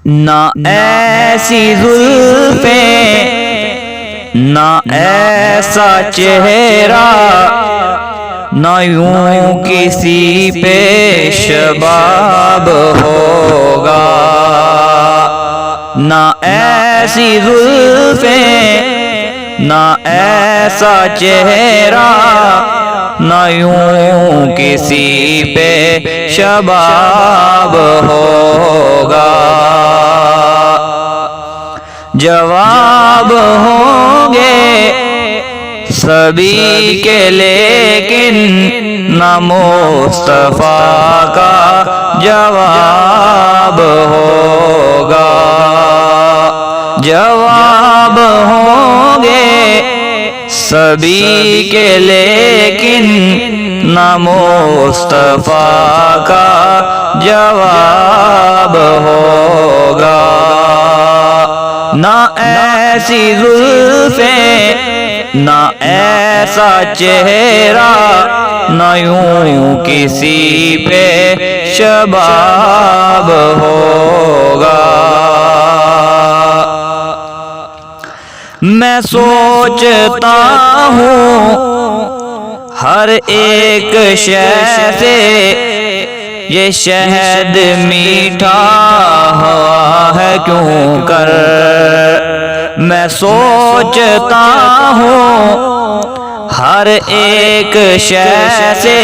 نہ ایسی زلفیں، نہ ایسا چہرہ، نہ یوں کسی پہ شباب ہوگا. نہ ایسی زلفیں، نہ ایسا چہرہ، نہ یوں کسی پہ شباب ہوگا. جواب ہوں گے سبھی کے لیکن نہ مصطفیٰ کا جواب ہوگا. جواب ہوں گے سبھی کے لیکن نہ مصطفیٰ کا جواب ہوگا. نہ ایسی زلفیں، نہ ایسا چہرہ، نہ یوں کسی پہ شباب ہوگا. میں سوچتا ہوں ہر ایک شے سے یہ شہد میٹھا ہوا ہے کیوں کر. میں سوچتا ہوں ہر ایک شے سے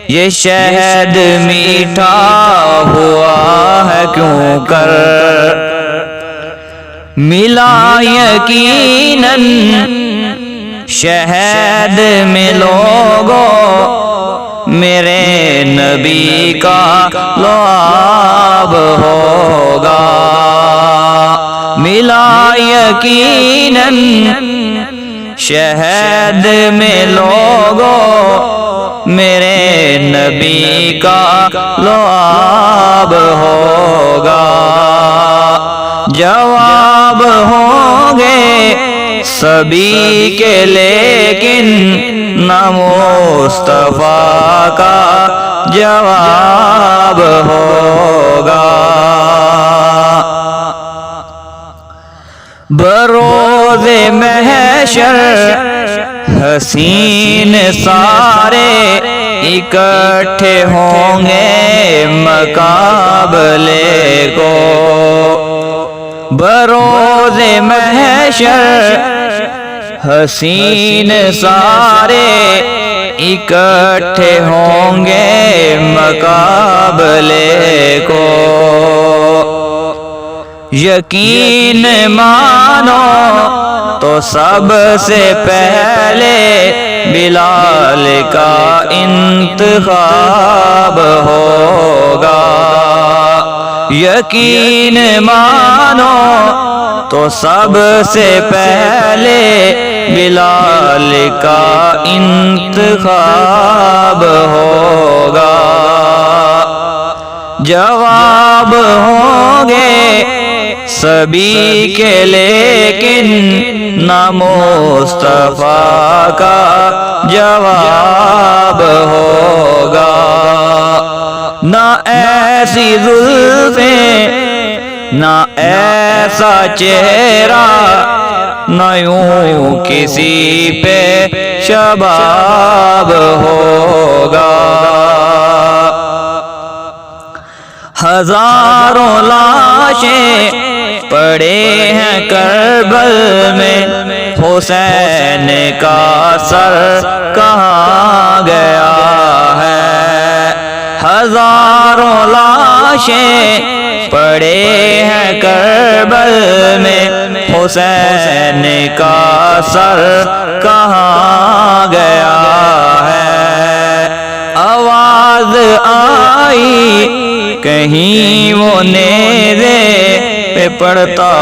یہ شہد میٹھا ہوا ہے کیوں کر. ملا یقیناً شہد میں لوگوں میرے نبی کا لعاب ہوگا. ملا یقیناً شہد میں لوگوں میرے نبی کا لعاب ہوگا. جواب ہوں گے سبھی کے لیکن نہ مصطفیٰ کا جواب ہوگا. بروز محشر حسین سارے اکٹھے ہوں گے مقابلے کو. بروز محشر حسین سارے اکٹھے ہوں گے مقابلے کو. یقین مانو تو سب سے پہلے بلال کا انتخاب ہوگا. یقین مانو تو سب سے پہلے بلال کا انتخاب ہوگا. جواب ہوں گے سبھی کے لیکن نہ مصطفیٰ کا جواب ہوگا. نہ ایسی زلفیں، نہ ایسا چہرہ، نہ یوں کسی پہ شباب ہوگا. ہزاروں لاشیں پڑے ہیں کربل میں، حسین کا سر کہاں گیا ہے. ہزاروں لاشیں پڑے ہیں کربل میں، حسین کا سر کہاں گیا ہے. آواز آئی کہیں وہ نیزے پہ پڑھتا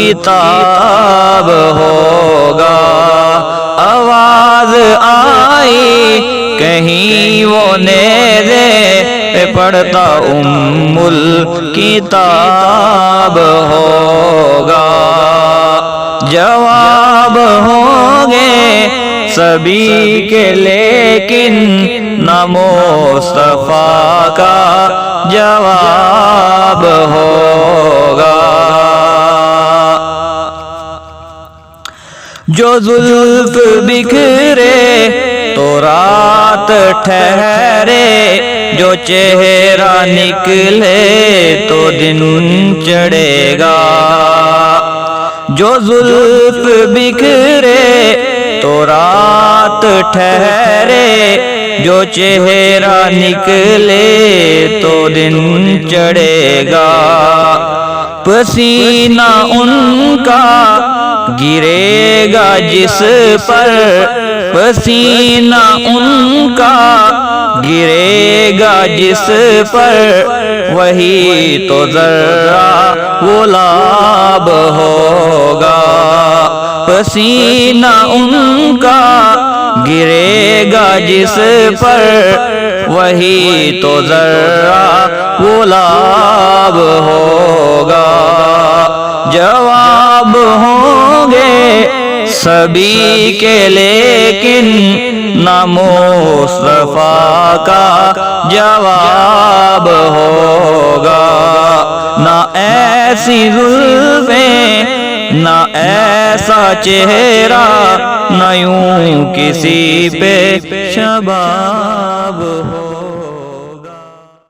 الکتاب ہوگا. آواز آئی کہیں وہ نیزے پہ پڑھتا الکتاب ہوگا. جواب ہوں گے سبھی کے لیکن نہ مصطفیٰ کا جواب جو زلف بکھرے تو رات ٹھہرے، جو چہرہ نکلے تو دن چڑھے گا۔ جو زلف بکھرے تو رات ٹھہرے، جو چہرہ نکلے تو دن چڑھے گا۔ پسینہ ان کا گرے گا جس پر، پسینہ ان کا گرے گا جس پر، وہی تو ذرہ گلاب ہوگا۔ پسینہ ان کا گرے گا جس پر، وہی تو ذرہ گلاب ہوگا۔ جواب ہوں گے سبھی کے لیکن نہ مصطفیٰ کا جواب ہوگا۔ نہ ایسی زلفیں، نہ ایسا چہرہ، نہ یوں کسی پہ شباب ہو۔